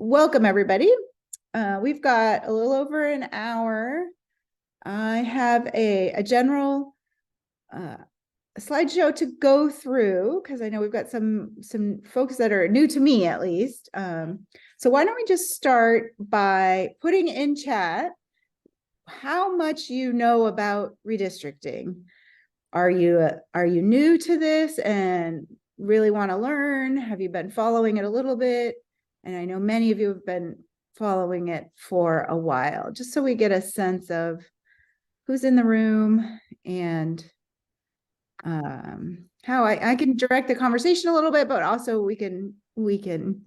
welcome everybody. We've got a little over an hour. I have a general slideshow to go through because I know we've got some folks that are new to me at least. So why don't we just start by putting in chat how much you know about redistricting. Are you new to this and really want to learn? Have you been following it a little bit? And I know many of you have been following it for a while, just so we get a sense of who's in the room and how I can direct the conversation a little bit, but also we can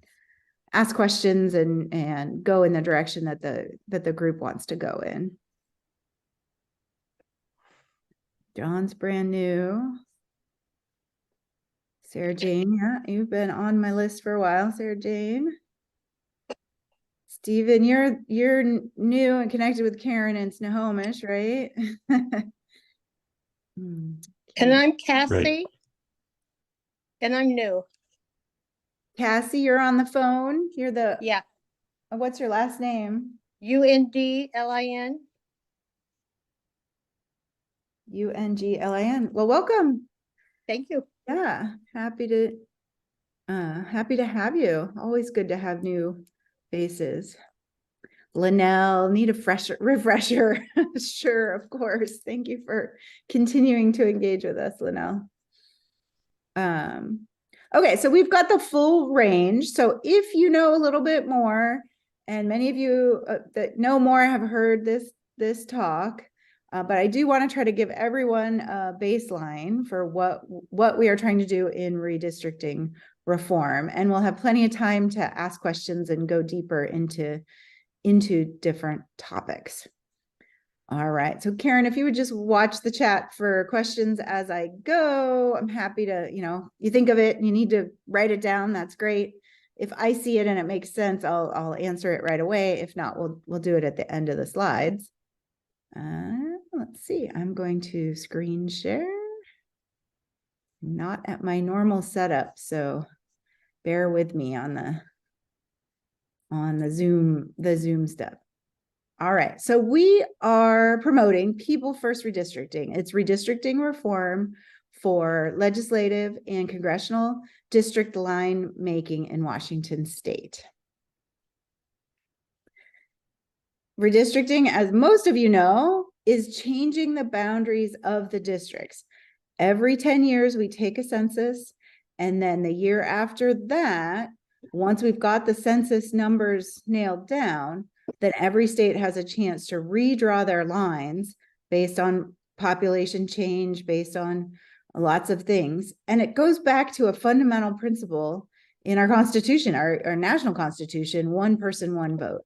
ask questions and go in the direction that the group wants to go in. John's brand new. Sarah Jane, yeah, you've been on my list for a while, Sarah Jane. Stephen, you're new and connected with Karen and Snohomish, right? And I'm Cassie, right. And I'm new. Cassie, you're on the phone. You're the yeah. What's your last name? UNDLIN. UNGLIN. Well, welcome. Thank you. Yeah, happy to have you. Always good to have new faces. Linnell, need a refresher. Sure, of course. Thank you for continuing to engage with us, Linnell. Okay, so we've got the full range. So if you know a little bit more, and many of you that know more have heard this talk, but I do want to try to give everyone a baseline for what we are trying to do in redistricting reform, and we'll have plenty of time to ask questions and go deeper into different topics. All right, so Karen, if you would just watch the chat for questions as I go, I'm happy to, you think of it and you need to write it down, that's great. If I see it and it makes sense, I'll answer it right away. If not, we'll do it at the end of the slides. Let's see, I'm going to screen share. Not at my normal setup, so bear with me on the Zoom step. All right, so we are promoting People First Redistricting. It's redistricting reform for legislative and congressional district line making in Washington State. Redistricting, as most of you know, is changing the boundaries of the districts. Every 10 years, we take a census, and then the year after that, once we've got the census numbers nailed down, then every state has a chance to redraw their lines based on population change, based on lots of things. And it goes back to a fundamental principle in our Constitution, our national Constitution, one person, one vote,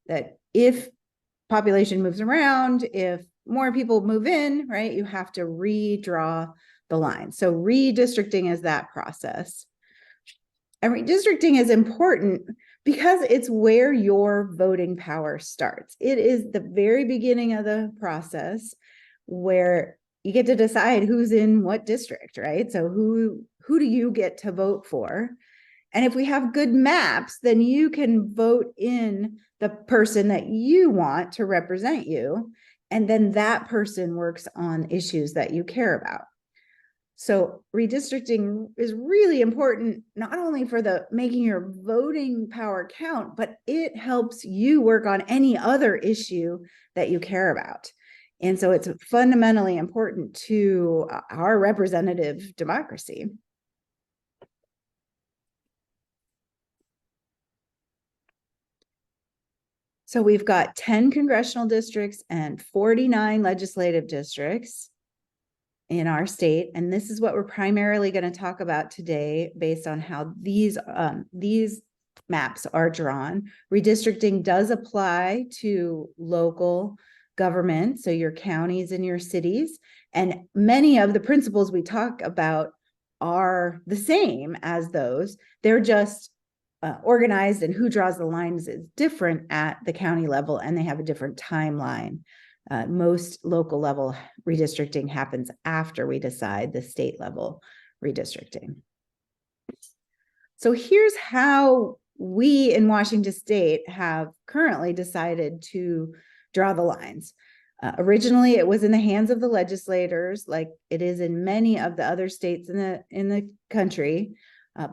that if population moves around, if more people move in, right, you have to redraw the line. So redistricting is that process. And redistricting is important because it's where your voting power starts. It is the very beginning of the process where you get to decide who's in what district, right? So who do you get to vote for? And if we have good maps, then you can vote in the person that you want to represent you. And then that person works on issues that you care about. So redistricting is really important, not only for making your voting power count, but it helps you work on any other issue that you care about. And so it's fundamentally important to our representative democracy. So we've got 10 congressional districts and 49 legislative districts in our state. And this is what we're primarily going to talk about today based on how these maps are drawn. Redistricting does apply to local government, so your counties and your cities. And many of the principles we talk about are the same as those. They're just organized, and who draws the lines is different at the county level, and they have a different timeline. Most local level redistricting happens after we decide the state level redistricting. So here's how we in Washington State have currently decided to draw the lines. Originally, it was in the hands of the legislators, like it is in many of the other states in the country.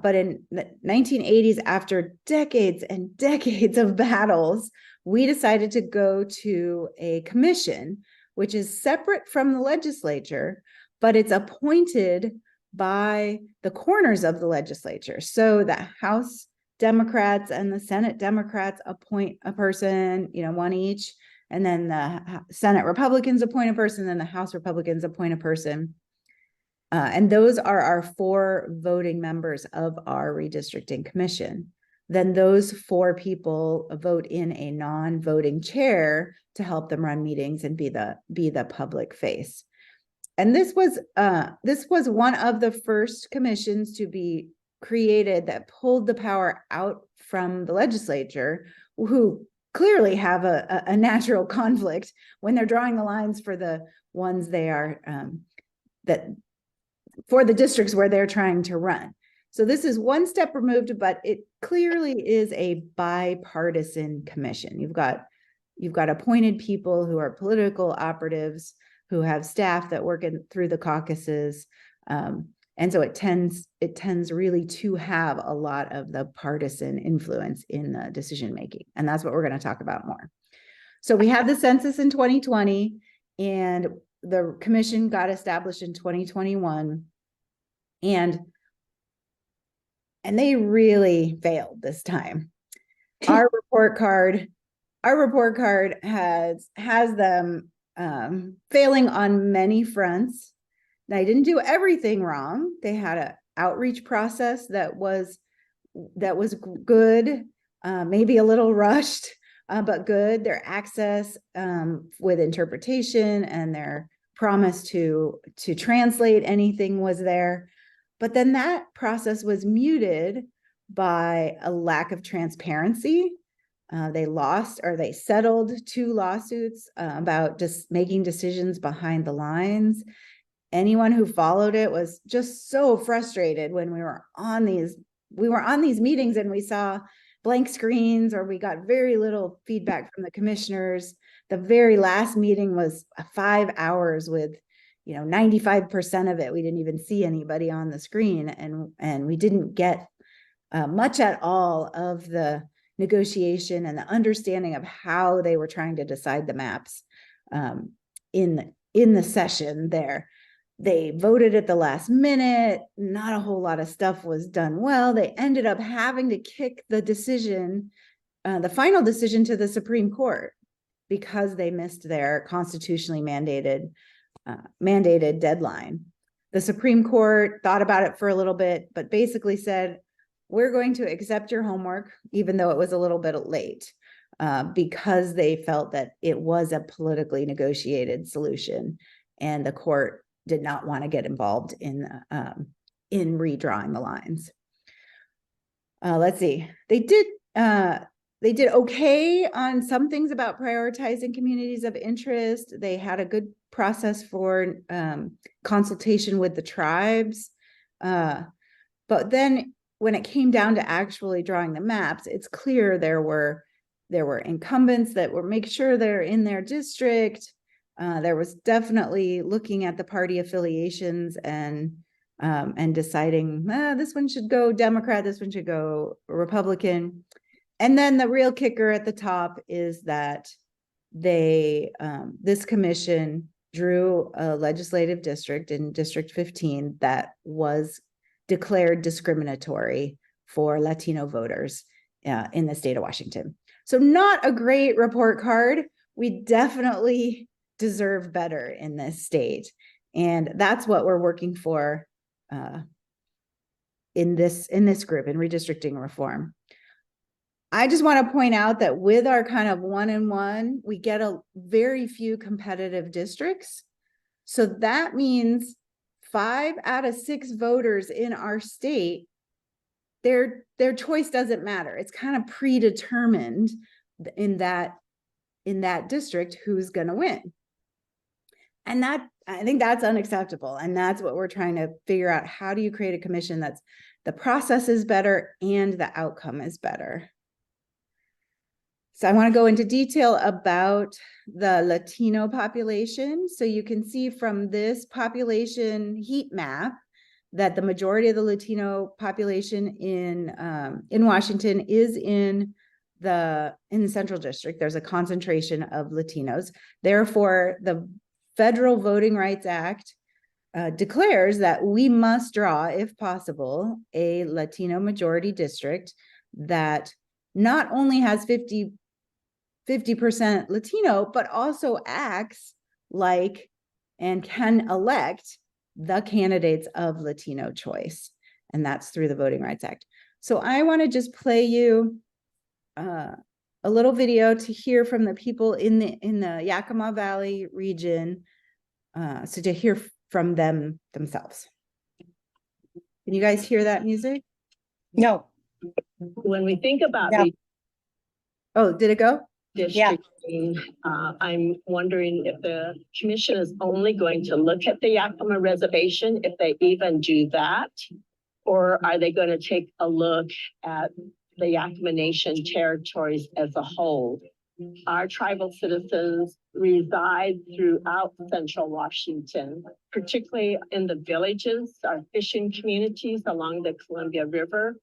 But in the 1980s, after decades and decades of battles, we decided to go to a commission, which is separate from the legislature, but it's appointed by the corners of the legislature. So the House Democrats and the Senate Democrats appoint a person, one each, and then the Senate Republicans appoint a person, then the House Republicans appoint a person. And those are our 4 voting members of our redistricting commission. Then those 4 people vote in a non-voting chair to help them run meetings and be the public face. And this was one of the first commissions to be created that pulled the power out from the legislature, who clearly have a natural conflict when they're drawing the lines for the ones they are for the districts where they're trying to run. So this is one step removed, but it clearly is a bipartisan commission. You've got appointed people who are political operatives, who have staff that work through the caucuses. And so it tends really to have a lot of the partisan influence in the decision making. And that's what we're going to talk about more. So we had the census in 2020, and the commission got established in 2021. And they really failed this time. Our report card has them failing on many fronts. They didn't do everything wrong. They had an outreach process that was good, maybe a little rushed, but good. Their access with interpretation and their promise to translate anything was there. But then that process was muted by a lack of transparency. They settled 2 lawsuits about just making decisions behind the lines. Anyone who followed it was just so frustrated when we were on these meetings and we saw blank screens, or we got very little feedback from the commissioners. The very last meeting was 5 hours with 95% of it, we didn't even see anybody on the screen, and we didn't get much at all of the negotiation and the understanding of how they were trying to decide the maps in the session there. They voted at the last minute. Not a whole lot of stuff was done well. They ended up having to kick the decision, the final decision, to the Supreme Court because they missed their constitutionally mandated deadline. The Supreme Court thought about it for a little bit, but basically said, we're going to accept your homework, even though it was a little bit late, because they felt that it was a politically negotiated solution, and the court did not want to get involved in redrawing the lines. Let's see. They did okay on some things about prioritizing communities of interest. They had a good process for consultation with the tribes. But then when it came down to actually drawing the maps, it's clear there were incumbents that were make sure they're in their district. There was definitely looking at the party affiliations and deciding this one should go Democrat, this one should go Republican. And then the real kicker at the top is that this commission drew a legislative district in District 15 that was declared discriminatory for Latino voters in the state of Washington. So not a great report card. We definitely deserve better in this state. And that's what we're working for in this group, in redistricting reform. I just want to point out that with our kind of 1-in-1, we get a very few competitive districts. So that means 5 out of 6 voters in our state, their choice doesn't matter. It's kind of predetermined in that district who's going to win. And I think that's unacceptable. And that's what we're trying to figure out. How do you create a commission that's the process is better, and the outcome is better. So I want to go into detail about the Latino population. So you can see from this population heat map that the majority of the Latino population in Washington is in the Central District. There's a concentration of Latinos. Therefore, the Federal Voting Rights Act declares that we must draw, if possible, a Latino majority district that not only has 50% Latino, but also acts like and can elect the candidates of Latino choice. And that's through the Voting Rights Act. So I want to just play you a little video to hear from the people in the Yakima Valley region, so to hear from them themselves. Can you guys hear that music? No. When we think about Oh, did it go? redistricting, I'm wondering if the commission is only going to look at the Yakima Reservation, if they even do that, or are they going to take a look at the Yakima Nation territories as a whole? Our tribal citizens reside throughout central Washington, particularly in the villages, our fishing communities along the Columbia River.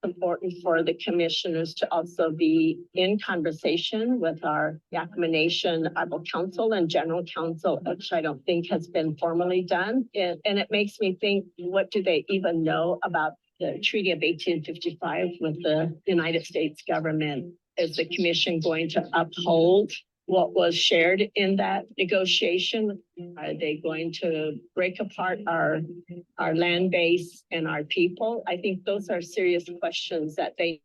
Important for the commissioners to also be in conversation with our Yakima Nation Tribal Council and General Council, which I don't think has been formally done. And it makes me think, what do they even know about the Treaty of 1855 with the United States government? Is the commission going to uphold what was shared in that negotiation? Are they going to break apart our land base and our people? I think those are serious questions that they.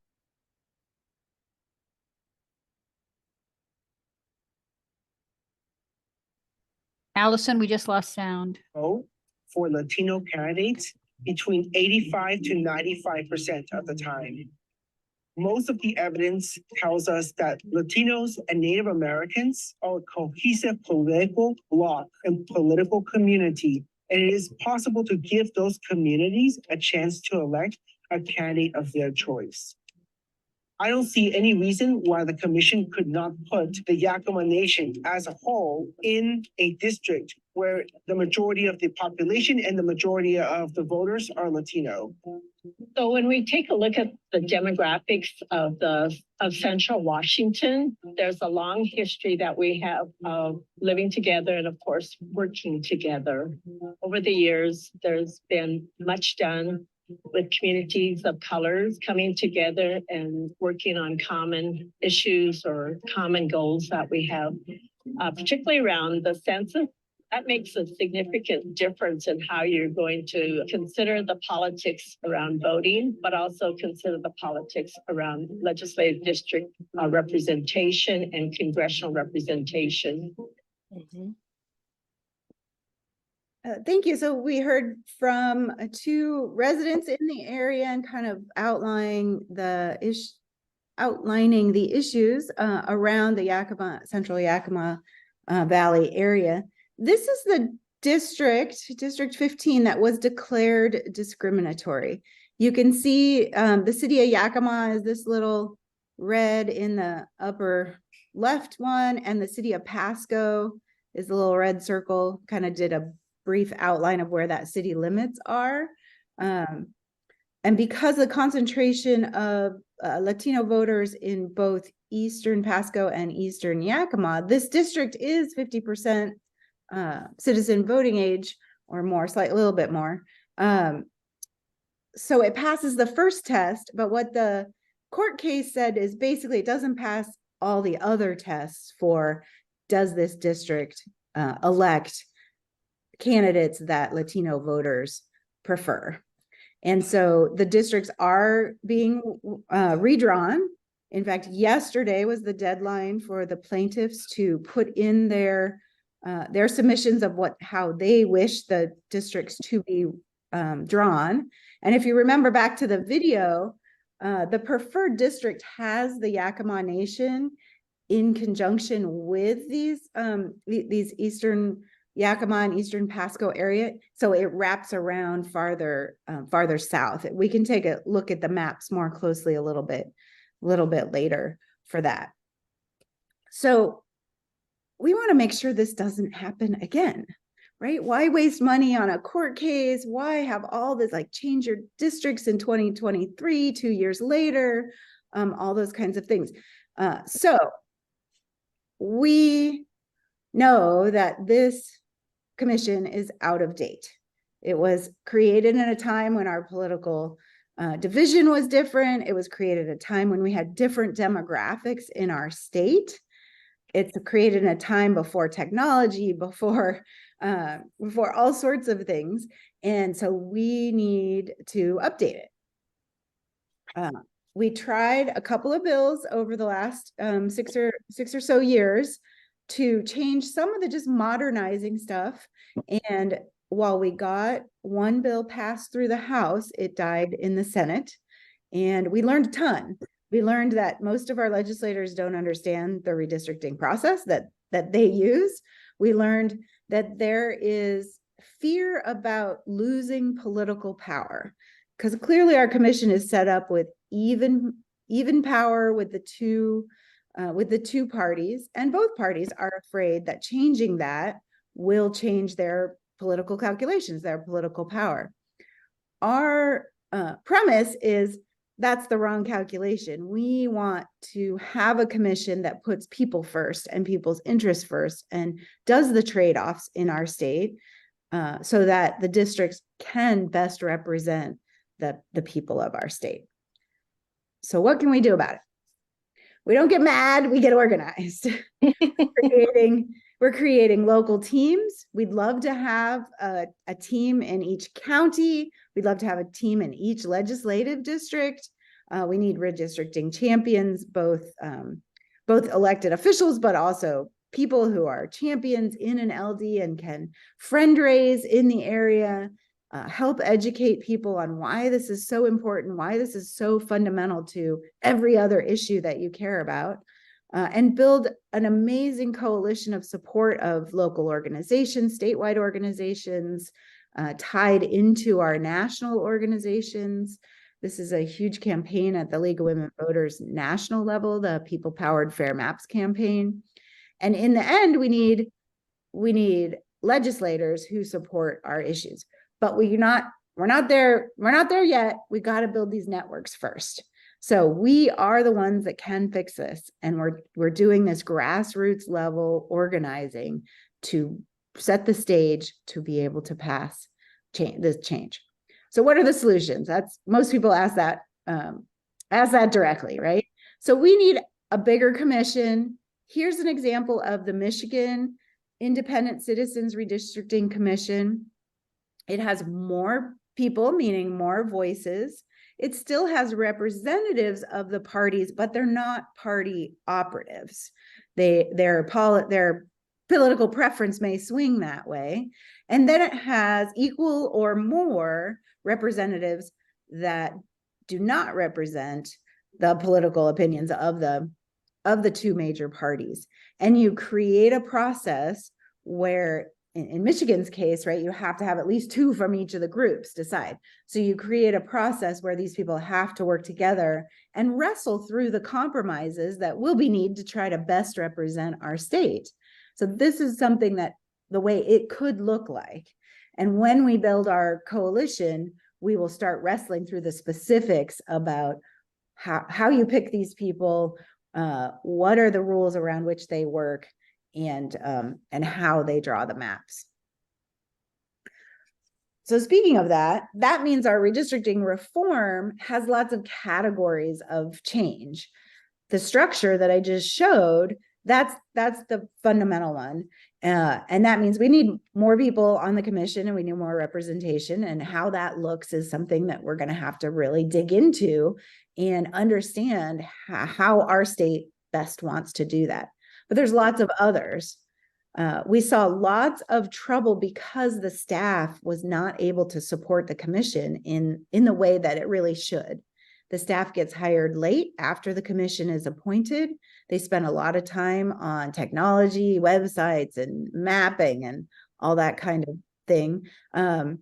Allison, we just lost sound. For Latino candidates between 85 to 95% of the time. Most of the evidence tells us that Latinos and Native Americans are a cohesive political bloc and political community, and it is possible to give those communities a chance to elect a candidate of their choice. I don't see any reason why the commission could not put the Yakima Nation as a whole in a district where the majority of the population and the majority of the voters are Latino. So when we take a look at the demographics of Central Washington, there's a long history that we have of living together and of course working together. Over the years, there's been much done with communities of colors coming together and working on common issues or common goals that we have, particularly around the census. That makes a significant difference in how you're going to consider the politics around voting, but also consider the politics around legislative district representation and congressional representation. Mm-hmm. Thank you. So we heard from two residents in the area and kind of outlining the issues around the Yakima, Central Yakima Valley area. This is the District 15, that was declared discriminatory. You can see the city of Yakima is this little red in the upper left one, and the city of Pasco is the little red circle. Kind of did a brief outline of where that city limits are. And because the concentration of Latino voters in both Eastern Pasco and Eastern Yakima, this district is 50% citizen voting age or more, a little bit more. So it passes the first test, but what the court case said is basically it doesn't pass all the other tests for, does this district elect candidates that Latino voters prefer? And so the districts are being redrawn. In fact, yesterday was the deadline for the plaintiffs to put in their submissions of how they wish the districts to be drawn. And if you remember back to the video, the preferred district has the Yakima Nation in conjunction with these Eastern Yakima and Eastern Pasco area. So it wraps around farther south. We can take a look at the maps more closely a little bit later for that. So we want to make sure this doesn't happen again, right? Why waste money on a court case? Why have all this, like, change your districts in 2023, 2 years later, all those kinds of things. So we know that this commission is out of date. It was created in a time when our political division was different. It was created at a time when we had different demographics in our state. It's created in a time before technology, before all sorts of things. And so we need to update it. We tried a couple of bills over the last 6 or so years to change some of the just modernizing stuff. And while we got one bill passed through the House, it died in the Senate. And we learned a ton. We learned that most of our legislators don't understand the redistricting process that they use. We learned that there is fear about losing political power, because clearly our commission is set up with even power with the two parties, and both parties are afraid that changing that will change their political calculations, their political power. Our premise is that's the wrong calculation. We want to have a commission that puts people first and people's interests first and does the trade-offs in our state so that the districts can best represent the people of our state. So what can we do about it? We don't get mad, we get organized. We're creating local teams. We'd love to have a team in each county. We'd love to have a team in each legislative district. We need redistricting champions, both elected officials, but also people who are champions in an LD and can friend raise in the area, help educate people on why this is so important, why this is so fundamental to every other issue that you care about. And build an amazing coalition of support of local organizations, statewide organizations, tied into our national organizations. This is a huge campaign at the League of Women Voters national level, the People Powered Fair Maps campaign. And in the end, we need legislators who support our issues. But we're not there yet. We got to build these networks first. So we are the ones that can fix this, and we're doing this grassroots level organizing to set the stage to be able to pass this change. So what are the solutions? That's most people ask that directly, right? So we need a bigger commission. Here's an example of the Michigan Independent Citizens Redistricting Commission. It has more people, meaning more voices. It still has representatives of the parties, but they're not party operatives. Their political preference may swing that way. And then it has equal or more representatives that do not represent the political opinions of the two major parties. And you create a process where in Michigan's case, right, you have to have at least 2 from each of the groups decide. So you create a process where these people have to work together and wrestle through the compromises that will be needed to try to best represent our state. So this is something that the way it could look like. And when we build our coalition, we will start wrestling through the specifics about how you pick these people, what are the rules around which they work, and how they draw the maps. So speaking of that means our redistricting reform has lots of categories of change. The structure that I just showed, that's the fundamental one. And that means we need more people on the commission and we need more representation, and how that looks is something that we're going to have to really dig into and understand how our state best wants to do that. But there's lots of others. We saw lots of trouble because the staff was not able to support the commission in the way that it really should. The staff gets hired late after the commission is appointed. They spend a lot of time on technology, websites, and mapping, and all that kind of thing. And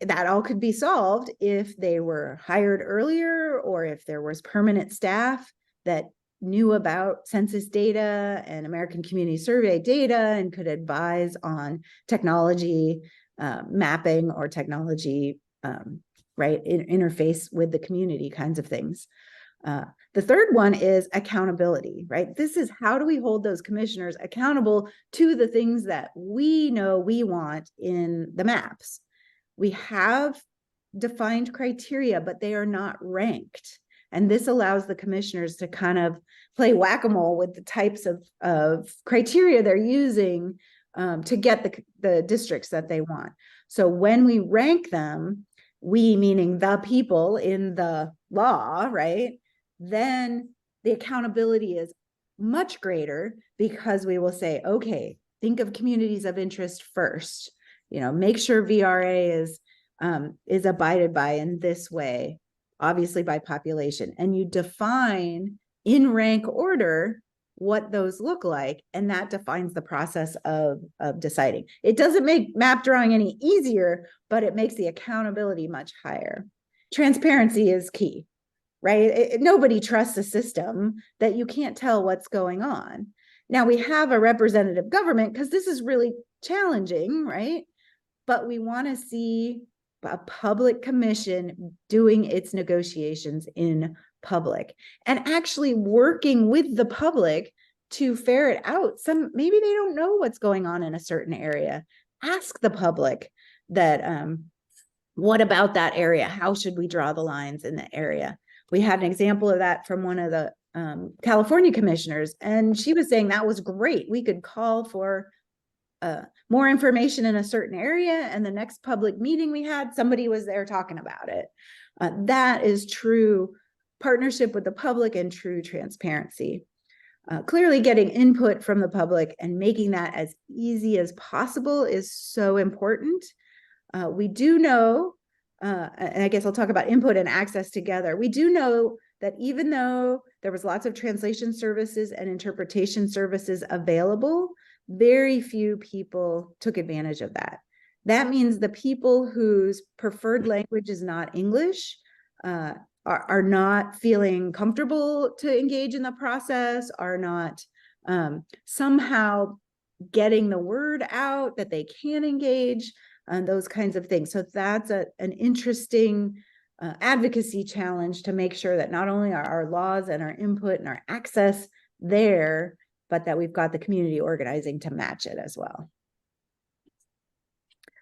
that all could be solved if they were hired earlier, or if there was permanent staff that knew about census data and American Community Survey data and could advise on technology mapping or technology, interface with the community kinds of things. The third one is accountability, right? This is how do we hold those commissioners accountable to the things that we know we want in the maps. We have defined criteria, but they are not ranked. And this allows the commissioners to kind of play whack-a-mole with the types of criteria they're using to get the districts that they want. So when we rank them, we meaning the people in the law, right? Then the accountability is much greater, because we will say, okay, think of communities of interest first. Make sure VRA is abided by in this way, obviously by population, and you define in rank order what those look like, and that defines the process of deciding. It doesn't make map drawing any easier, but it makes the accountability much higher. Transparency is key, right? Nobody trusts a system that you can't tell what's going on. Now we have a representative government because this is really challenging, right? But we want to see a public commission doing its negotiations in public and actually working with the public to ferret out maybe they don't know what's going on in a certain area. Ask the public that, what about that area? How should we draw the lines in the area? We had an example of that from one of the California commissioners, and she was saying that was great. We could call for more information in a certain area, and the next public meeting we had, somebody was there talking about it. That is true partnership with the public and true transparency. Clearly getting input from the public and making that as easy as possible is so important. We do know, and I guess I'll talk about input and access together. We do know that even though there was lots of translation services and interpretation services available, very few people took advantage of that. That means the people whose preferred language is not English are not feeling comfortable to engage in the process, are not somehow getting the word out that they can engage, and those kinds of things. So that's an interesting advocacy challenge to make sure that not only are our laws and our input and our access there, but that we've got the community organizing to match it as well.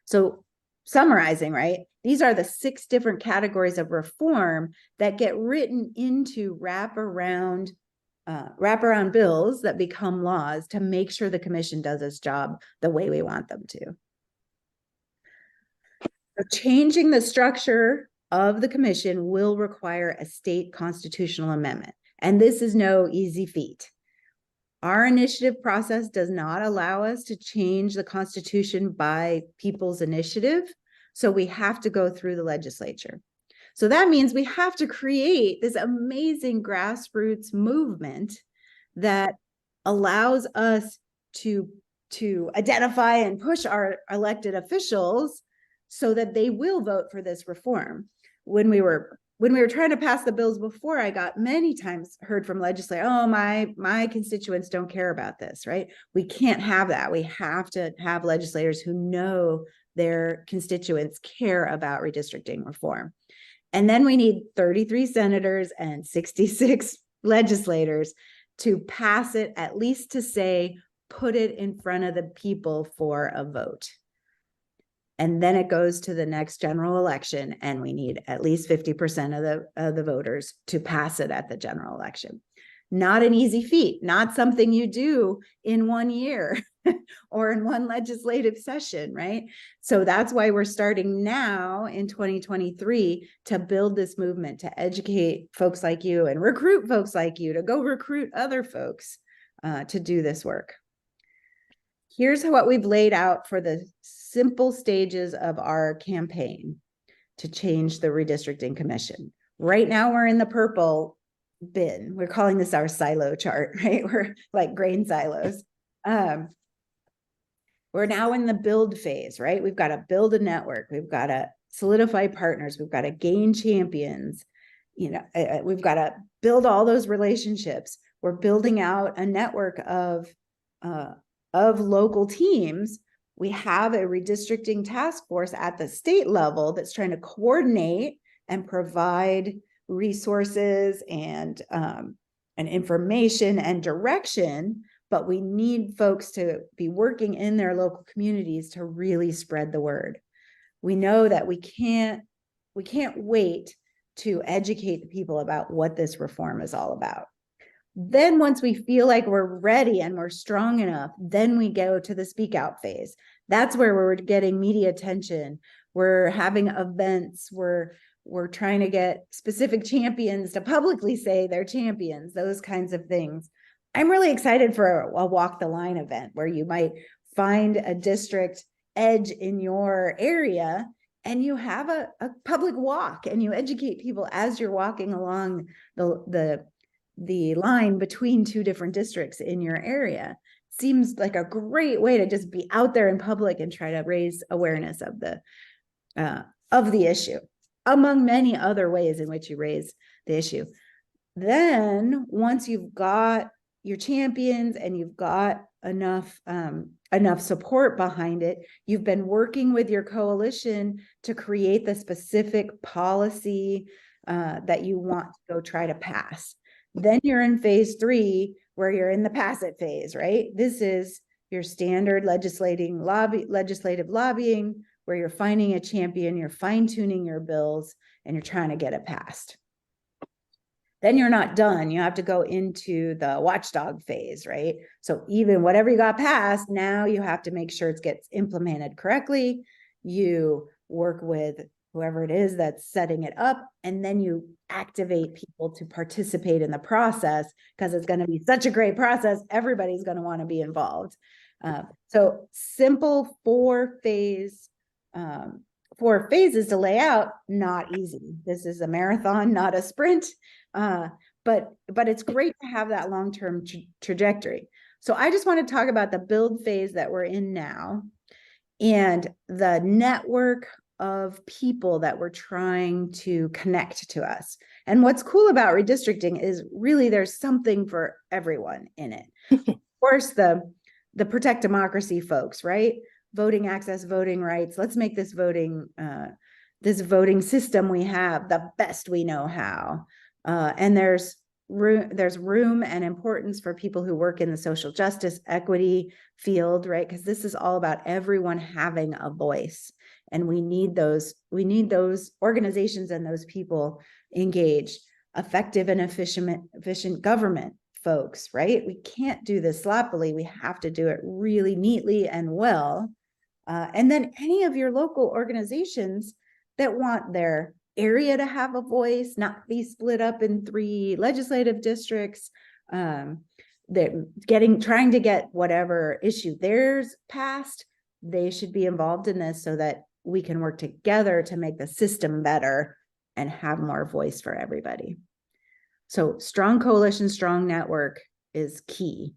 So summarizing, right? These are the 6 different categories of reform that get written into wraparound bills that become laws to make sure the commission does its job the way we want them to. So changing the structure of the commission will require a state constitutional amendment, and this is no easy feat. Our initiative process does not allow us to change the Constitution by people's initiative, so we have to go through the legislature. So that means we have to create this amazing grassroots movement that allows us to identify and push our elected officials so that they will vote for this reform. When we were trying to pass the bills before, I got many times heard from legislators, oh, my constituents don't care about this, right? We can't have that. We have to have legislators who know their constituents care about redistricting reform. And then we need 33 senators and 66 legislators to pass it, at least to say, put it in front of the people for a vote. And then it goes to the next general election, and we need at least 50% of the voters to pass it at the general election. Not an easy feat, not something you do in 1 year or in one legislative session, right? So that's why we're starting now in 2023 to build this movement, to educate folks like you and recruit folks like you to go recruit other folks to do this work. Here's what we've laid out for the simple stages of our campaign to change the redistricting commission. Right now, we're in the purple bin. We're calling this our silo chart, right? We're like grain silos. We're now in the build phase, right? We've got to build a network. We've got to solidify partners. We've got to gain champions. We've got to build all those relationships. We're building out a network of local teams. We have a redistricting task force at the state level that's trying to coordinate and provide resources and information and direction, but we need folks to be working in their local communities to really spread the word. We know that we can't wait to educate the people about what this reform is all about. Then once we feel like we're ready and we're strong enough, then we go to the speak out phase. That's where we're getting media attention. We're having events. We're trying to get specific champions to publicly say they're champions, those kinds of things. I'm really excited for a walk the line event where you might find a district edge in your area and you have a public walk and you educate people as you're walking along the line between two different districts in your area. Seems like a great way to just be out there in public and try to raise awareness of the issue, among many other ways in which you raise the issue. Then once you've got your champions and you've got enough support behind it, you've been working with your coalition to create the specific policy that you want to go try to pass. Then you're in phase 3, where you're in the pass it phase, right? This is your standard legislative lobbying, where you're finding a champion, you're fine-tuning your bills, and you're trying to get it passed. Then you're not done. You have to go into the watchdog phase, right? So even whatever you got passed, now you have to make sure it gets implemented correctly. You work with whoever it is that's setting it up, and then you activate people to participate in the process, because it's going to be such a great process. Everybody's going to want to be involved. So simple 4 phases to lay out, not easy. This is a marathon, not a sprint. But it's great to have that long-term trajectory. So I just want to talk about the build phase that we're in now and the network of people that we're trying to connect to us. And what's cool about redistricting is really there's something for everyone in it. Of course, the protect democracy folks, right? Voting access, voting rights. Let's make this voting system we have the best we know how. And there's room and importance for people who work in the social justice equity field, right? Because this is all about everyone having a voice, and we need those organizations and those people engaged. Effective and efficient government folks, right? We can't do this sloppily. We have to do it really neatly and well. And then any of your local organizations that want their area to have a voice, not be split up in 3 legislative districts, trying to get whatever issue theirs passed, they should be involved in this so that we can work together to make the system better and have more voice for everybody. So strong coalition, strong network is key.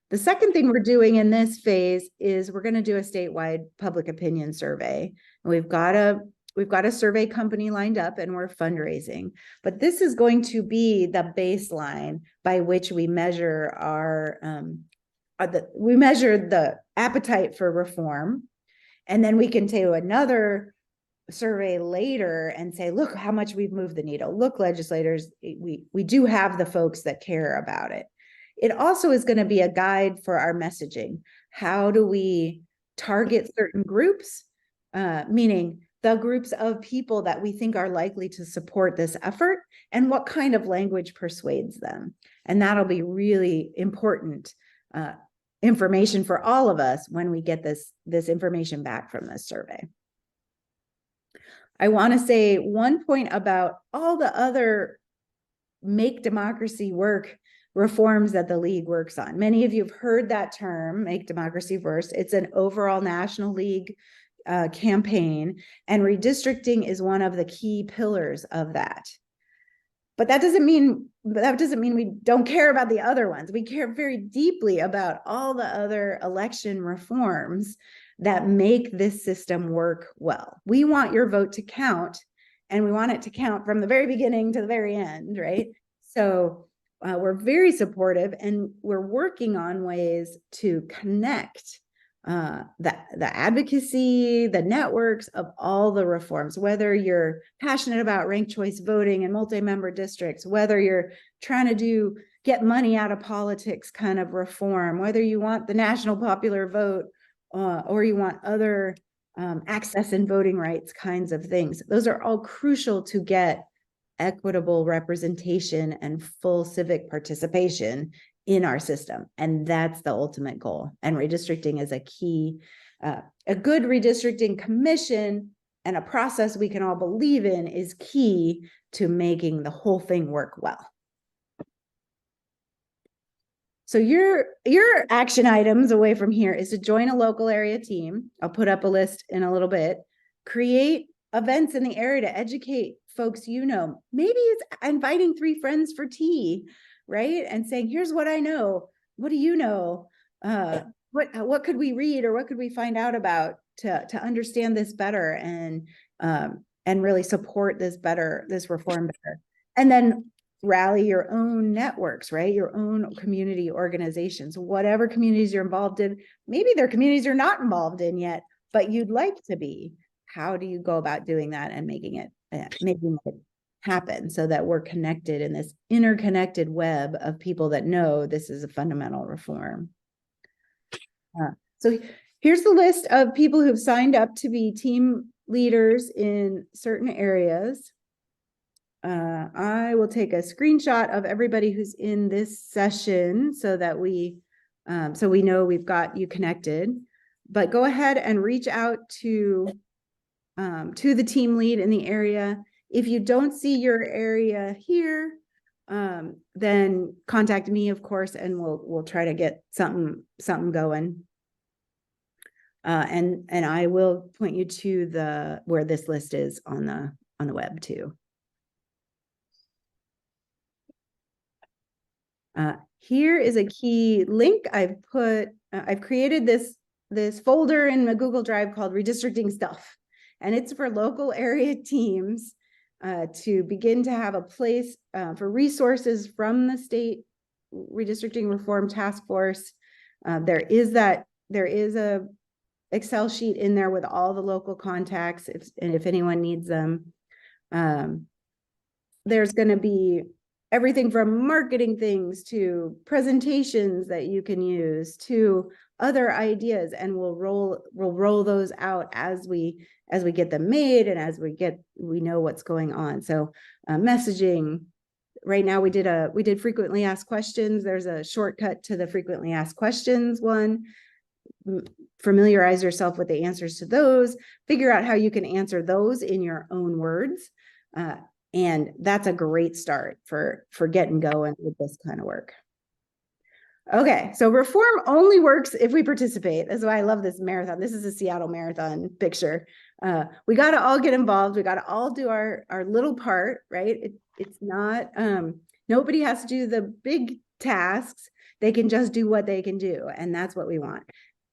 The second thing we're doing in this phase is we're going to do a statewide public opinion survey. And we've got a survey company lined up and we're fundraising, but this is going to be the baseline by which we measure the appetite for reform. And then we can do another survey later and say, look how much we've moved the needle. Look, legislators, we do have the folks that care about it. It also is going to be a guide for our messaging. How do we target certain groups, meaning the groups of people that we think are likely to support this effort, and what kind of language persuades them. And that'll be really important information for all of us when we get this information back from this survey. I want to say one point about all the other make democracy work reforms that the League works on. Many of you have heard that term, make democracy work. It's an overall National League campaign, and redistricting is one of the key pillars of that. But that doesn't mean we don't care about the other ones. We care very deeply about all the other election reforms that make this system work well. We want your vote to count, and we want it to count from the very beginning to the very end, right? So we're very supportive, and we're working on ways to connect the advocacy, the networks of all the reforms, whether you're passionate about ranked choice voting and multi-member districts, whether you're trying to get money out of politics kind of reform, whether you want the national popular vote or you want other access and voting rights kinds of things. Those are all crucial to get equitable representation and full civic participation in our system. And that's the ultimate goal. And redistricting is a key, a good redistricting commission and a process we can all believe in is key to making the whole thing work well. So your action items away from here is to join a local area team. I'll put up a list in a little bit. Create events in the area to educate folks you know. Maybe it's inviting 3 friends for tea, right? And saying, here's what I know. What do you know? What could we read or what could we find out about to understand this better and really support this reform better? And then rally your own networks, right? Your own community organizations, whatever communities you're involved in. Maybe there are communities you're not involved in yet, but you'd like to be. How do you go about doing that and making it happen so that we're connected in this interconnected web of people that know this is a fundamental reform? So here's the list of people who've signed up to be team leaders in certain areas. I will take a screenshot of everybody who's in this session so that we know we've got you connected. But go ahead and reach out to the team lead in the area. If you don't see your area here, then contact me, of course, and we'll try to get something going. And I will point you to where this list is on the web too. Here is a key link. I've created this folder in the Google Drive called Redistricting Stuff, and it's for local area teams to begin to have a place for resources from the state redistricting reform task force. There is a Excel sheet in there with all the local contacts, if anyone needs them. There's going to be everything from marketing things to presentations that you can use to other ideas, and we'll roll those out as we get them made and as we know what's going on. So messaging. Right now we did frequently asked questions. There's a shortcut to the frequently asked questions one. Familiarize yourself with the answers to those. Figure out how you can answer those in your own words. And that's a great start for getting going with this kind of work. Okay, so reform only works if we participate. That's why I love this marathon. This is a Seattle Marathon picture. We got to all get involved. We got to all do our little part, right? It's not, nobody has to do the big tasks. They can just do what they can do. And that's what we want.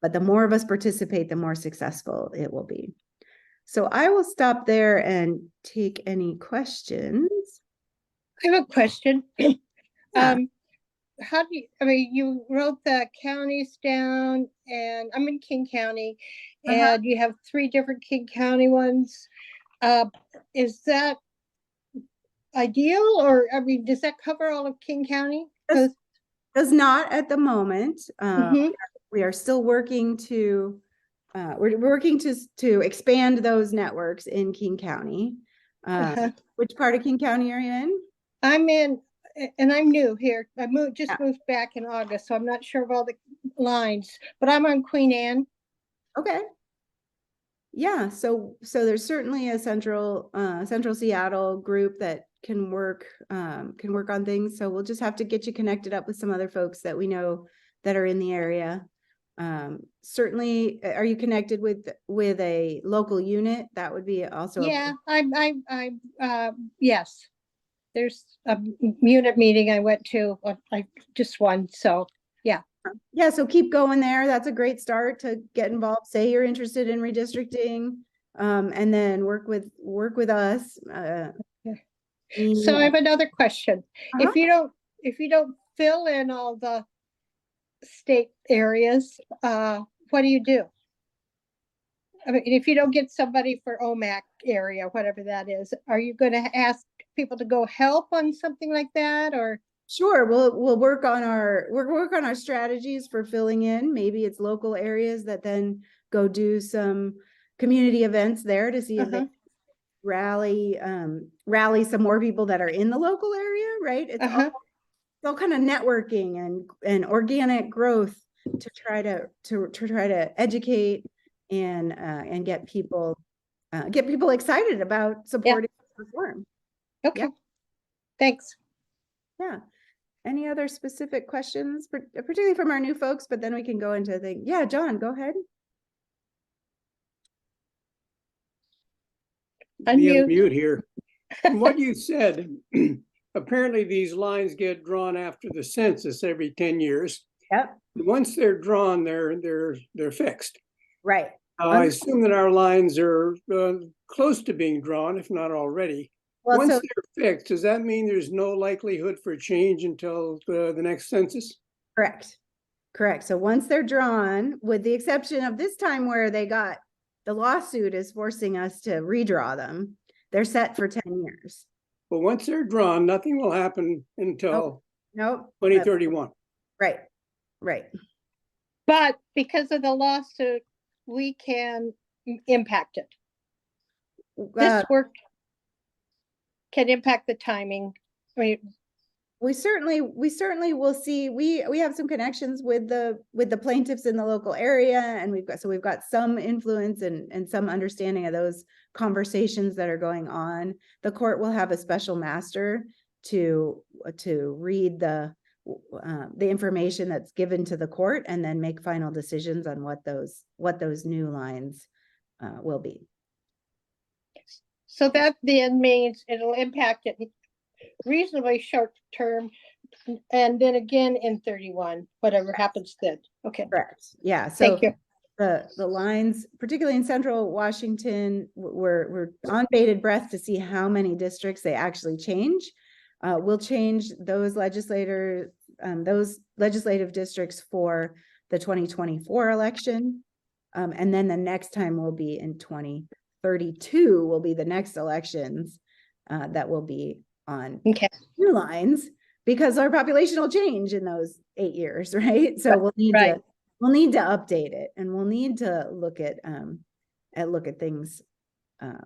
But the more of us participate, the more successful it will be. So I will stop there and take any questions. I have a question. Yeah. How do you wrote the counties down, and I'm in King County, and you have 3 different King County ones. Is that ideal, or does that cover all of King County? Does not at the moment. We are still working to we're working to expand those networks in King County. Which part of King County are you in? I'm in, and I'm new here. I moved back in August, so I'm not sure of all the lines, but I'm on Queen Anne. Okay. Yeah, so there's certainly a central Seattle group that can work on things. So we'll just have to get you connected up with some other folks that we know that are in the area. Certainly, are you connected with a local unit? That would be also. Yeah, I yes. there's a unit meeting I went to, I just one, so, Yeah, so keep going there. That's a great start to get involved. Say you're interested in redistricting, and then work with us. so I have another question. Uh-huh. If you don't fill in all the state areas, what do you do? I mean, if you don't get somebody for OMAC area, whatever that is, are you gonna ask people to go help on something like that, or? Sure, we'll work on our strategies for filling in. Maybe it's local areas that then go do some community events there to see if they rally some more people that are in the local area, right? It's all kind of networking and organic growth to try to educate and get people excited about supporting reform. Okay, Yeah. thanks. Yeah. Any other specific questions, particularly from our new folks, but then we can go into the, yeah, John, go ahead. Unmute. Unmute here. From what you said, apparently these lines get drawn after the census every 10 years. Yep. Once they're drawn, they're fixed. Right. I assume that our lines are close to being drawn, if not already. Well, Once so they're fixed, does that mean there's no likelihood for change until the next census? correct. So once they're drawn, with the exception of this time where the lawsuit is forcing us to redraw them, they're set for 10 years. But once they're drawn, nothing will happen until Nope. 2031. Right. But because of the lawsuit, we can impact it. This work can impact the timing. I mean, we certainly will see, we have some connections with the plaintiffs in the local area, and we've got some influence and some understanding of those conversations that are going on. The court will have a special master to read the information that's given to the court and then make final decisions on what those new lines will be. so that then means it'll impact it reasonably short term, and then again in 31, whatever happens then. Okay. Correct. Yeah. So thank you. The lines, particularly in central Washington, we're on bated breath to see how many districts they actually change. We'll change those legislative districts for the 2024 election. And then the next time will be in 2032 will be the next elections that will be on new lines, because our population will change in those 8 years, right? So we'll need to update it, and we'll need to look at things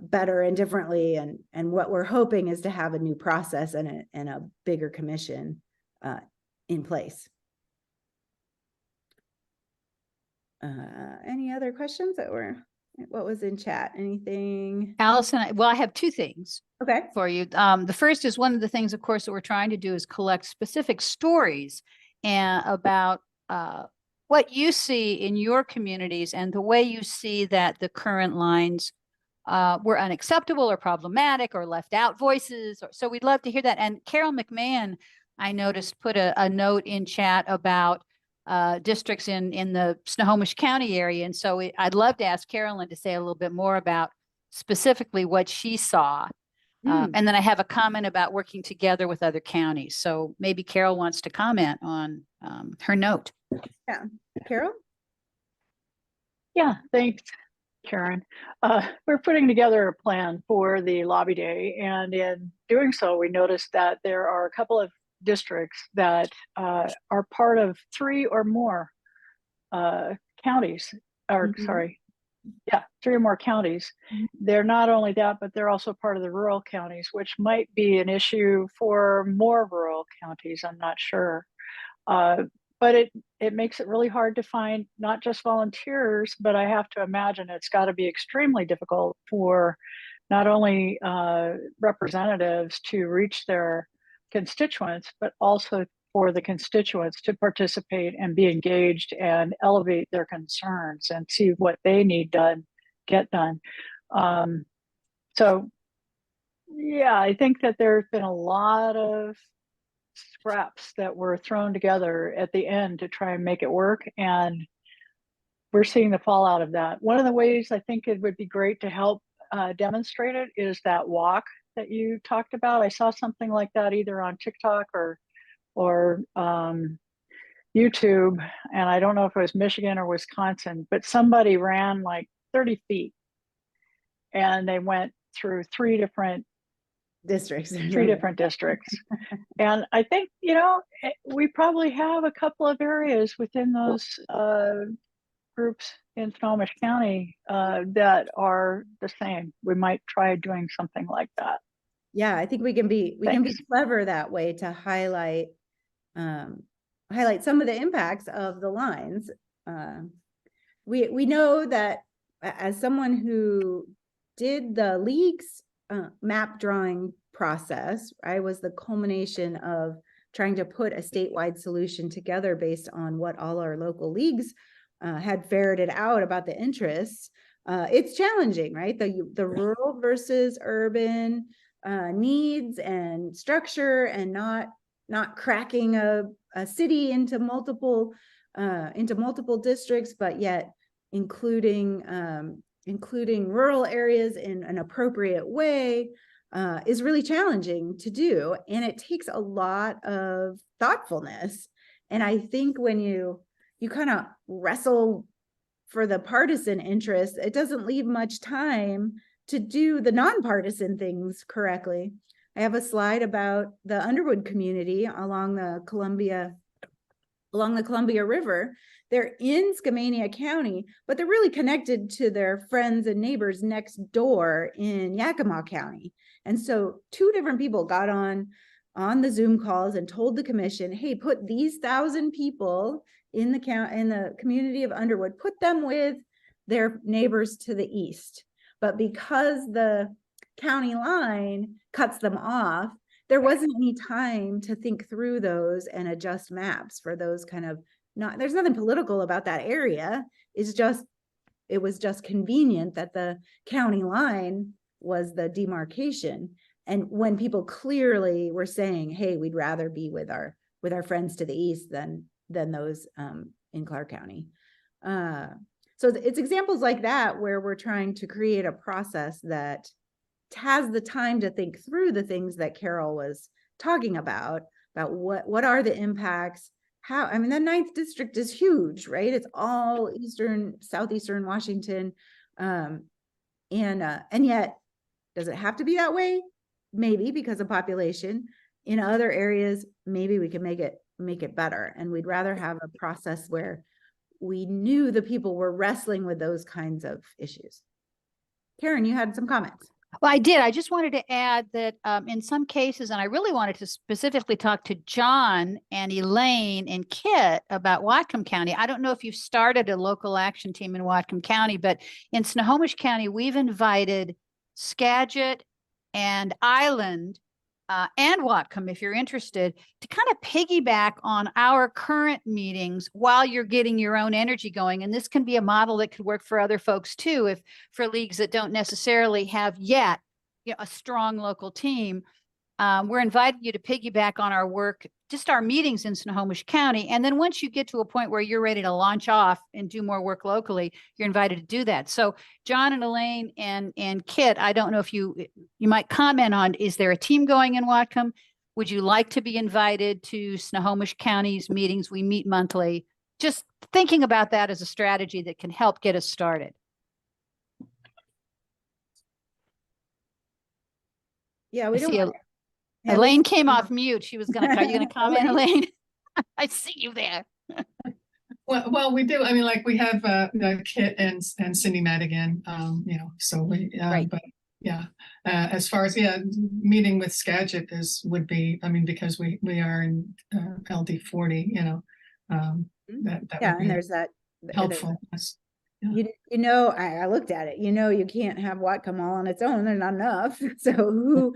better and differently. And what we're hoping is to have a new process and a bigger commission in place. Any other questions what was in chat? Anything? Allison, well, I have two things for you. The first is, one of the things, of course, that we're trying to do is collect specific stories about what you see in your communities and the way you see that the current lines were unacceptable or problematic or left out voices. So we'd love to hear that. And Carol McMahon, I noticed, put a note in chat about districts in the Snohomish County area. And so I'd love to ask Carolyn to say a little bit more about specifically what she saw. And then I have a comment about working together with other counties. So maybe Carol wants to comment on her note. Yeah, Carol? Yeah, thanks, Karen. We're putting together a plan for the lobby day, and in doing so, we noticed that there are a couple of districts that are part of 3 or more counties, or sorry, 3 or more counties. They're not only that, but they're also part of the rural counties, which might be an issue for more rural counties. I'm not sure. But it makes it really hard to find not just volunteers, but I have to imagine it's got to be extremely difficult for not only representatives to reach their constituents, but also for the constituents to participate and be engaged and elevate their concerns and see what they need done, get done. So Yeah, I think that there's been a lot of scraps that were thrown together at the end to try and make it work. And we're seeing the fallout of that. One of the ways I think it would be great to help demonstrate it is that walk that you talked about. I saw something like that either on TikTok or YouTube, and I don't know if it was Michigan or Wisconsin, but somebody ran like 30 feet and they went through three different Districts. districts. And I think, we probably have a couple of areas within those groups in Snohomish County that are the same. We might try doing something like that. Yeah, I think we can be clever that way to highlight some of the impacts of the lines. We know that as someone who did the league's map drawing process, I was the culmination of trying to put a statewide solution together based on what all our local leagues had ferreted out about the interests. It's challenging, right? The rural versus urban needs and structure, and not cracking a city into multiple districts, but yet including rural areas in an appropriate way is really challenging to do. And it takes a lot of thoughtfulness. And I think when you kind of wrestle for the partisan interest, it doesn't leave much time to do the nonpartisan things correctly. I have a slide about the Underwood community along the Columbia River. They're in Skamania County, but they're really connected to their friends and neighbors next door in Yakima County. And so two different people got on the Zoom calls and told the commission, hey, put these 1,000 people in the community of Underwood, put them with their neighbors to the east. But because the county line cuts them off, there wasn't any time to think through those and adjust maps for those kind of there's nothing political about that area. It was just convenient that the county line was the demarcation. And when people clearly were saying, hey, we'd rather be with our friends to the east than those in Clark County. So it's examples like that where we're trying to create a process that has the time to think through the things that Carol was talking about what are the impacts, the 9th district is huge, right? It's all southeastern Washington. And yet, does it have to be that way? Maybe, because of population. In other areas, maybe we can make it better. And we'd rather have a process where we knew the people were wrestling with those kinds of issues. Karen, you had some comments. Well, I did. I just wanted to add that in some cases, and I really wanted to specifically talk to John and Elaine and Kit about Whatcom County. I don't know if you've started a local action team in Whatcom County, but in Snohomish County, we've invited Skagit and Island and Whatcom, if you're interested, to kind of piggyback on our current meetings while you're getting your own energy going. And this can be a model that could work for other folks too, if for leagues that don't necessarily have yet a strong local team. We're inviting you to piggyback on our work, just our meetings in Snohomish County. And then once you get to a point where you're ready to launch off and do more work locally, you're invited to do that. So John and Elaine and Kit, I don't know if you might comment on, is there a team going in Whatcom? Would you like to be invited to Snohomish County's meetings? We meet monthly. Just thinking about that as a strategy that can help get us started. Yeah, we don't. Elaine came off mute. She was going to, are you going to comment, Elaine? I see you there. Well, we do. I mean, like we have Kit and Cindy Madigan, so we, right. But yeah, as far as, meeting with Skagit would be, because we are in LD 40, that would be and there's that helpful. I looked at it, you can't have Whatcom all on its own. There's not enough. So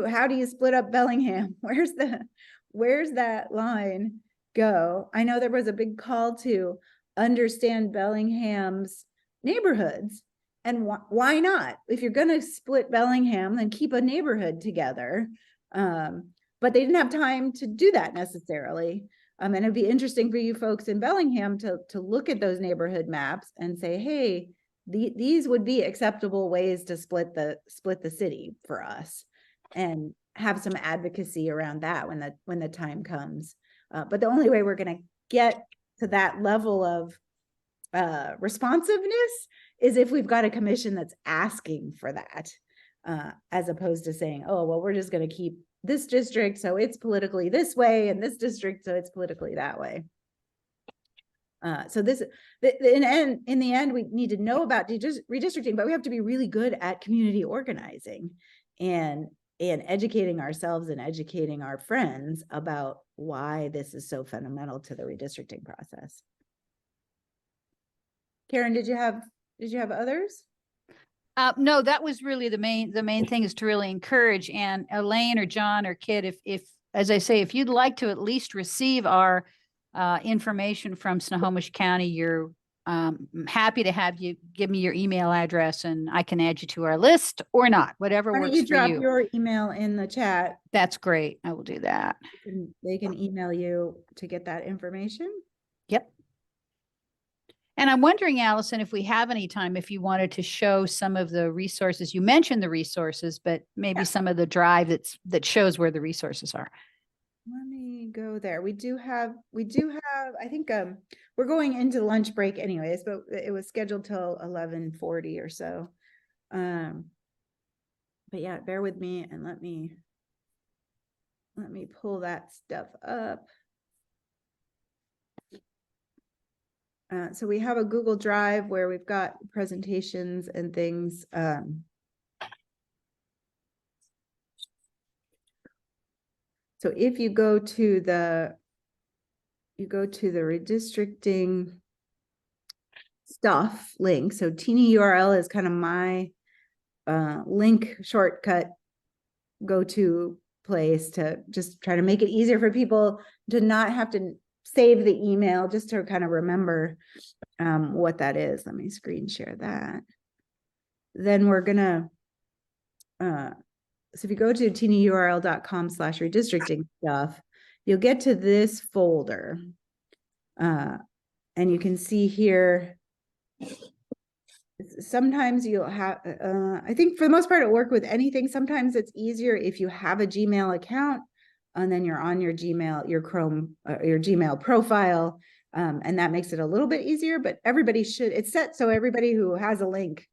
how do you split up Bellingham? Where's that line go? I know there was a big call to understand Bellingham's neighborhoods And why not? If you're gonna split Bellingham, then keep a neighborhood together. But they didn't have time to do that necessarily. And it'd be interesting for you folks in Bellingham to look at those neighborhood maps and say, hey, these would be acceptable ways to split the city for us, and have some advocacy around that when the time comes. But the only way we're gonna get to that level of responsiveness is if we've got a commission that's asking for that, as opposed to saying, oh, well, we're just going to keep this district so it's politically this way and this district so it's politically that way. So in the end, we need to know about redistricting, but we have to be really good at community organizing and educating ourselves and educating our friends about why this is so fundamental to the redistricting process. Karen, did you have others? No, that was really the main thing, is to really encourage. And Elaine or John or Kit, if as I say, if you'd like to at least receive our information from Snohomish County, you're happy to have you give me your email address and I can add you to our list or not, whatever Why don't works you for drop you. your email in the chat? That's great. I will do that. They can email you to get that information. Yep. And I'm wondering, Allison, if we have any time, if you wanted to show some of the resources. You mentioned the resources, but maybe some of the drive that shows where the resources are. Let me go there. We do have, I think, we're going into lunch break anyways, but it was scheduled till 11:40 or so. But yeah, bear with me and let me pull that stuff up. So we have a Google Drive where we've got presentations and things. So if you go to the redistricting stuff link, so teeny URL is kind of my link shortcut go-to place to just try to make it easier for people to not have to save the email, just to kind of remember what that is. Let me screen share that. Then we're gonna, so if you go to tinyurl.com/redistricting stuff, you'll get to this folder. And you can see here, sometimes you'll have, I think for the most part it'll work with anything. Sometimes it's easier if you have a Gmail account and then you're on your Gmail, your Chrome, your Gmail profile. And that makes it a little bit easier, but everybody should, it's set so everybody who has a link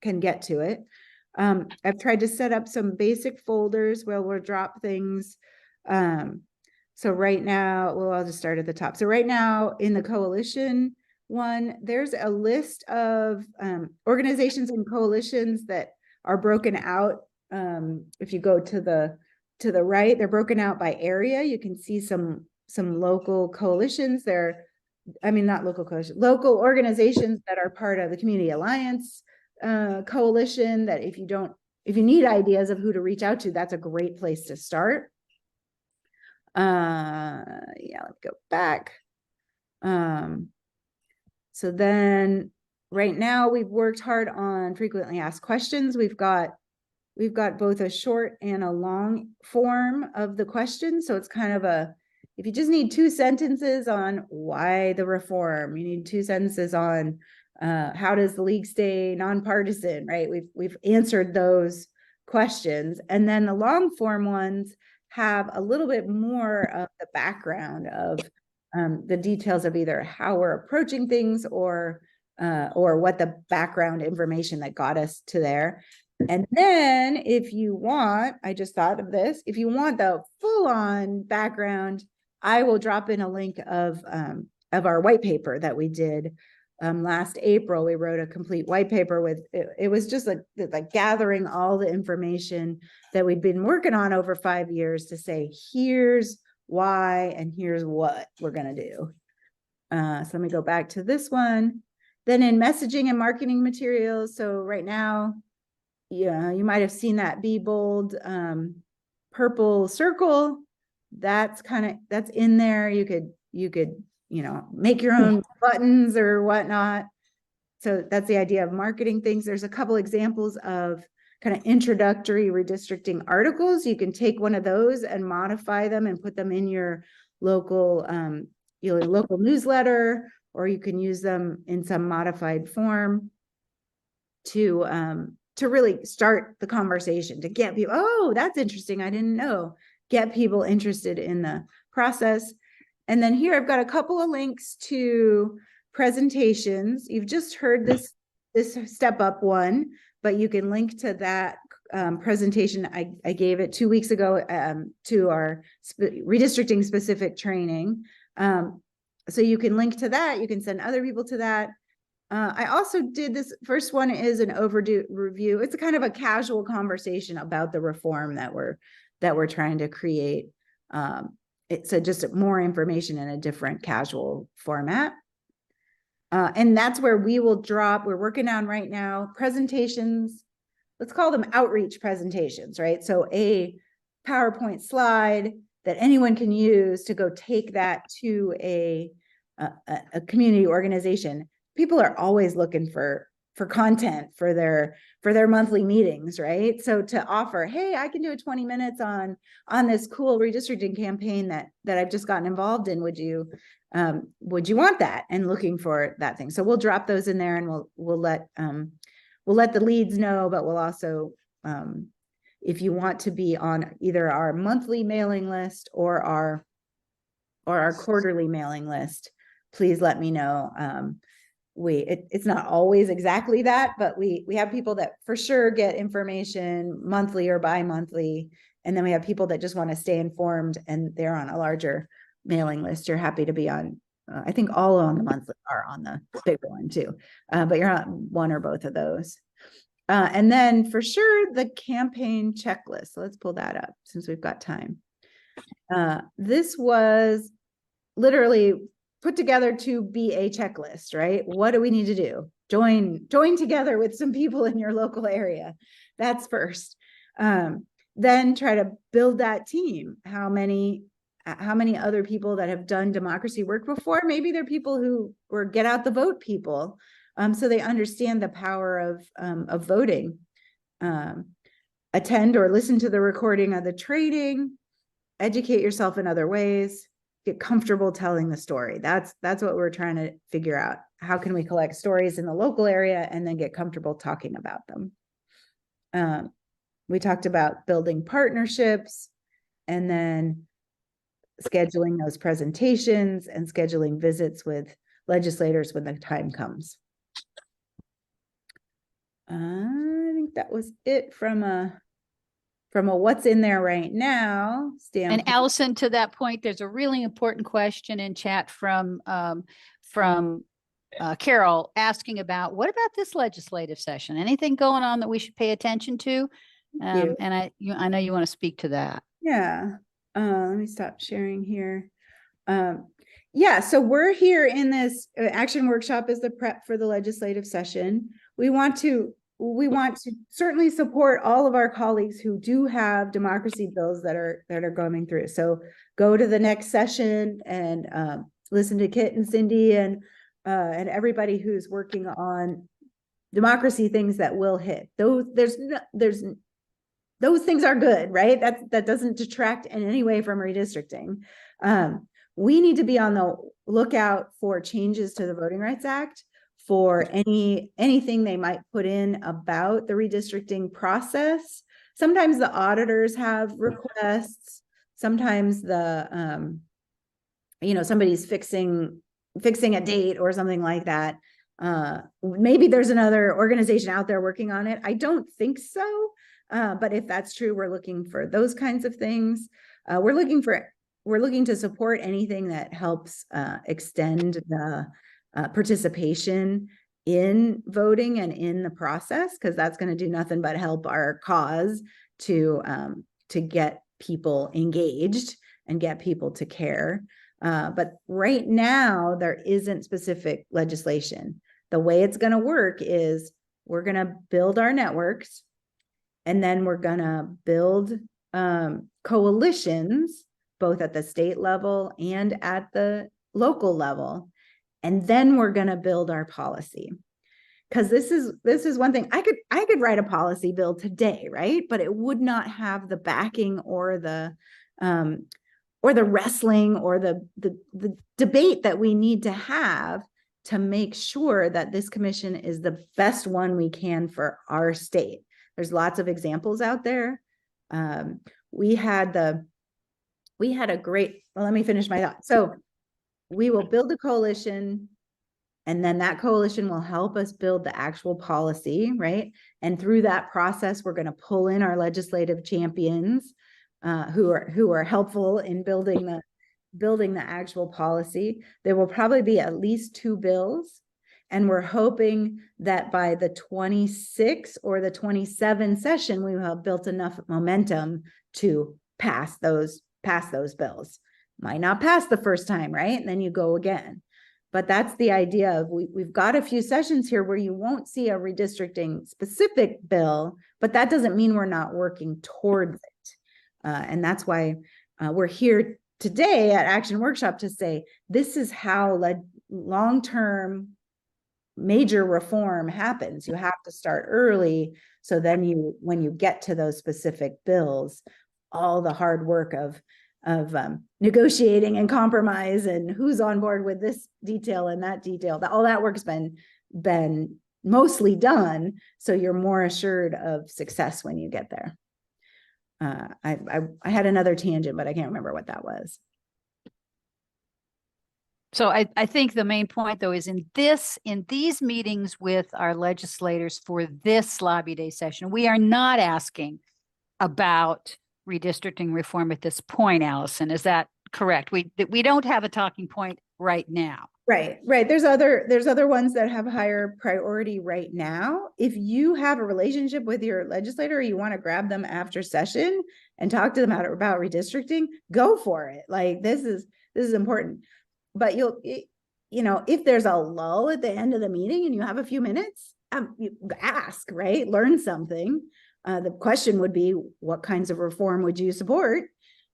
can get to it. I've tried to set up some basic folders where we'll drop things. So right now, well, I'll just start at the top. So right now in the coalition one, there's a list of organizations and coalitions that are broken out. If you go to the right, they're broken out by area. You can see some local coalitions there. I mean, not local coalition, local organizations that are part of the Community Alliance coalition, that if you need ideas of who to reach out to, that's a great place to start. Yeah, let's go back. So then right now we've worked hard on frequently asked questions. We've got both a short and a long form of the question. So it's kind of if you just need 2 sentences on why the reform, you need 2 sentences on how does the league stay nonpartisan, right? We've answered those questions. And then the long form ones have a little bit more of the background of the details of either how we're approaching things or what the background information that got us to there. And then if you want, I just thought of this, if you want the full-on background, I will drop in a link of our white paper that we did last April. We wrote a complete white paper with, it was just like gathering all the information that we'd been working on over 5 years to say, here's why, and here's what we're going to do. So let me go back to this one. Then in messaging and marketing materials. So right now, yeah, you might have seen that Be Bold purple circle. That's in there. You could, make your own buttons or whatnot. so that's the idea of marketing things. There's a couple examples of kind of introductory redistricting articles. You can take one of those and modify them and put them in your local newsletter, or you can use them in some modified form to really start the conversation, to get people, oh, that's interesting, I didn't know, get people interested in the process. And then here I've got a couple of links to presentations. You've just heard this step up one, but you can link to that presentation. I gave it 2 weeks ago to our redistricting specific training. So you can link to that. You can send other people to that. I also did this first one is an overdue review. It's a kind of a casual conversation about the reform that we're trying to create. It's just more information in a different casual format. And that's where we will drop, we're working on right now, presentations, let's call them outreach presentations, right? So a PowerPoint slide that anyone can use to go take that to a community organization. People are always looking for content for their monthly meetings, right? So to offer, hey, I can do a 20 minutes on this cool redistricting campaign that I've just gotten involved in. Would you want that? And looking for that thing. So we'll drop those in there, and we'll let the leads know, but we'll also, if you want to be on either our monthly mailing list or our quarterly mailing list, please let me know. It's not always exactly that, but we have people that for sure get information monthly or bi-monthly. And then we have people that just want to stay informed and they're on a larger mailing list. You're happy to be on, I think all on the monthly are on the bigger one too, but you're on one or both of those. And then for sure the campaign checklist. So let's pull that up since we've got time. This was literally put together to be a checklist, right? What do we need to do? Join together with some people in your local area. That's first. Then try to build that team. How many other people that have done democracy work before? Maybe they're people who were get out the vote people. So they understand the power of voting. Attend or listen to the recording of the training, educate yourself in other ways, get comfortable telling the story. That's what we're trying to figure out. How can we collect stories in the local area and then get comfortable talking about them? We talked about building partnerships and then scheduling those presentations and scheduling visits with legislators when the time comes. I think that was it from a what's in there right now standpoint. And Allison, to that point, there's a really important question in chat from Carol asking about, what about this legislative session? Anything going on that we should pay attention to? And I know you want to speak to that. Yeah. Let me stop sharing here. Yeah, so we're here in this action workshop as the prep for the legislative session. We want to certainly support all of our colleagues who do have democracy bills that are going through. So go to the next session and listen to Kit and Cindy and everybody who's working on democracy things that will hit. Those things are good, right? That doesn't detract in any way from redistricting. We need to be on the lookout for changes to the Voting Rights Act, for anything they might put in about the redistricting process. Sometimes the auditors have requests. Sometimes somebody's fixing a date or something like that. Maybe there's another organization out there working on it. I don't think so. But if that's true, we're looking for those kinds of things. We're looking to support anything that helps extend the participation in voting and in the process, because that's going to do nothing but help our cause to get people engaged and get people to care. But right now, there isn't specific legislation. The way it's going to work is we're going to build our networks, and then we're going to build coalitions, both at the state level and at the local level. And then we're going to build our policy. Because this is one thing, I could write a policy bill today, right? But it would not have the backing or the wrestling or the debate that we need to have to make sure that this commission is the best one we can for our state. There's lots of examples out there. We had a great, well, let me finish my thought. So we will build a coalition, and then that coalition will help us build the actual policy, right? And through that process, we're going to pull in our legislative champions who are helpful in building the actual policy. There will probably be at least 2 bills. And we're hoping that by the 26 or the 27 session, we will have built enough momentum to pass those bills. Might not pass the first time, right? And then you go again. But that's the idea of we've got a few sessions here where you won't see a redistricting specific bill, but that doesn't mean we're not working towards it. And that's why we're here today at Action Workshop to say, this is how long-term major reform happens. You have to start early. So then when you get to those specific bills, all the hard work of negotiating and compromise and who's on board with this detail and that detail, all that work's been mostly done. So you're more assured of success when you get there. I had another tangent, but I can't remember what that was. So I think the main point, though, is in these meetings with our legislators for this lobby day session, we are not asking about redistricting reform at this point, Allison. Is that correct? We don't have a talking point right now. Right. There's other ones that have higher priority right now. If you have a relationship with your legislator, or you want to grab them after session and talk to them about redistricting, go for it. Like this is important. But if there's a lull at the end of the meeting and you have a few minutes, you ask, right? Learn something. The question would be, what kinds of reform would you support?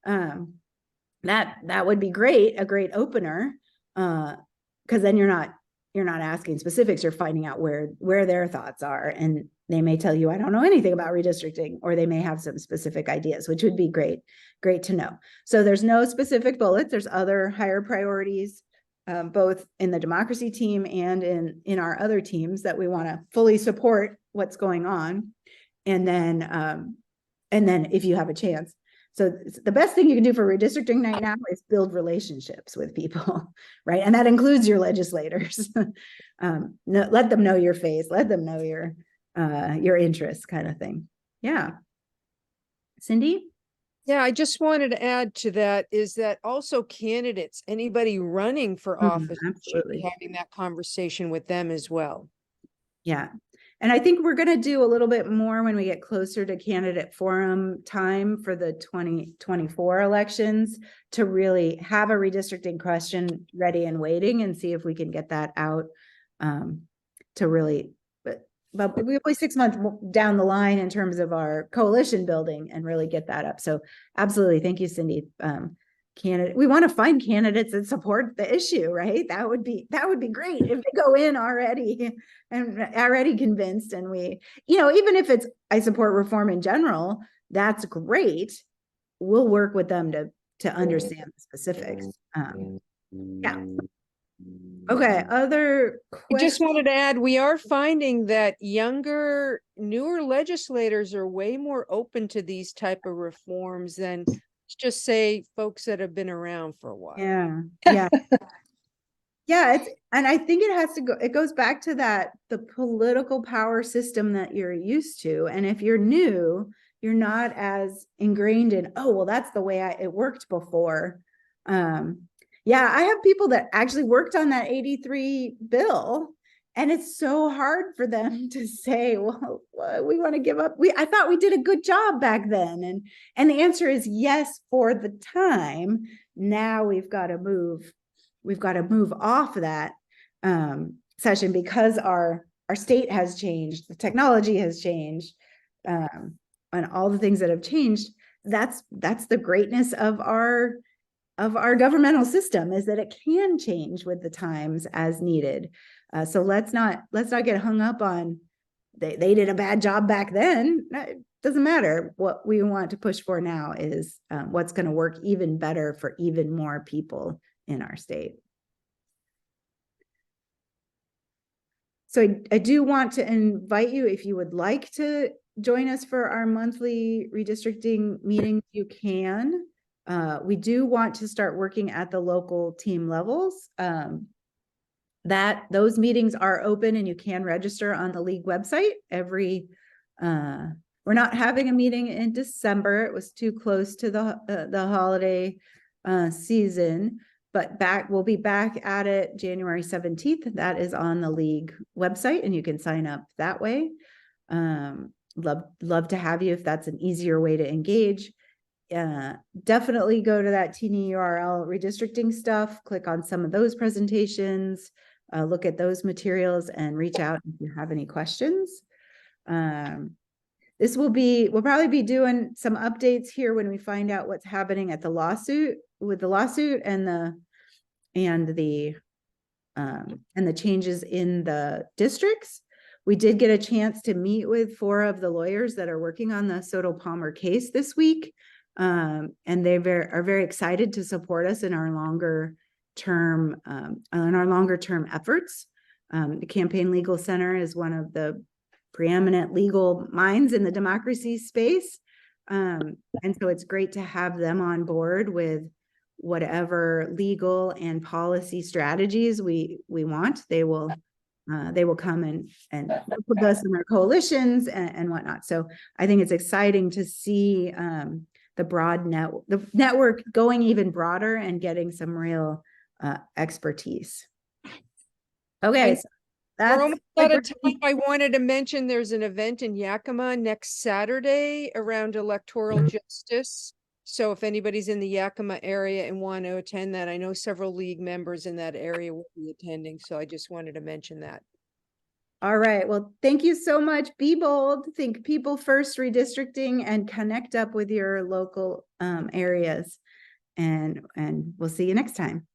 That would be great, a great opener. Because then you're not asking specifics, you're finding out where their thoughts are, and they may tell you, I don't know anything about redistricting, or they may have some specific ideas, which would be great to know. So there's no specific bullets. There's other higher priorities, both in the democracy team and in our other teams that we want to fully support what's going on. And then if you have a chance. So the best thing you can do for redistricting right now is build relationships with people, right? And that includes your legislators. Let them know your face, let them know your interests, kind of thing. Yeah. Cindy? Yeah, I just wanted to add to that is that also candidates, anybody running for office, should be having that conversation with them as well. Yeah. And I think we're going to do a little bit more when we get closer to candidate forum time for the 2024 elections to really have a redistricting question ready and waiting, and see if we can get that out to really, but we'll be 6 months down the line in terms of our coalition building and really get that up. So absolutely. Thank you, Cindy. We want to find candidates that support the issue, right? That would be great if they go in already and already convinced. And we, even if it's, I support reform in general, that's great. We'll work with them to understand the specifics. Yeah. Okay. Other questions? I just wanted to add, we are finding that younger, newer legislators are way more open to these type of reforms than, let's just say, folks that have been around for a while. Yeah. Yeah. And I think it goes back to the political power system that you're used to. And if you're new, you're not as ingrained in, oh, well, that's the way it worked before. Yeah, I have people that actually worked on that 83 bill, and it's so hard for them to say, well, we want to give up. I thought we did a good job back then. And the answer is yes, for the time. Now we've got to move off that session because our state has changed, the technology has changed, and all the things that have changed. That's the greatness of our our governmental system, is that it can change with the times as needed. So let's not get hung up on they did a bad job back then. It doesn't matter. What we want to push for now is what's going to work even better for even more people in our state. So I do want to invite you, if you would like to join us for our monthly redistricting meetings, you can. We do want to start working at the local team levels. Those meetings are open and you can register on the league website. We're not having a meeting in December. It was too close to the holiday season, but we'll be back at it January 17th. That is on the league website and you can sign up that way. Love to have you if that's an easier way to engage. Definitely go to that teeny URL redistricting stuff, click on some of those presentations, look at those materials and reach out if you have any questions. We'll probably be doing some updates here when we find out what's happening at the lawsuit and the changes in the districts. We did get a chance to meet with 4 of the lawyers that are working on the Soto Palmer case this week. And they are very excited to support us in our longer term efforts. The Campaign Legal Center is one of the preeminent legal minds in the democracy space. And so it's great to have them on board with whatever legal and policy strategies we want. They will come and work with us in our coalitions and whatnot. So I think it's exciting to see the network going even broader and getting some real expertise. Okay. We're almost out of time. I wanted to mention there's an event in Yakima next Saturday around electoral justice. So if anybody's in the Yakima area and want to attend that, I know several league members in that area will be attending. So I just wanted to mention that. All right. Well, thank you so much. Be bold, think people first redistricting, and connect up with your local areas. And we'll see you next time.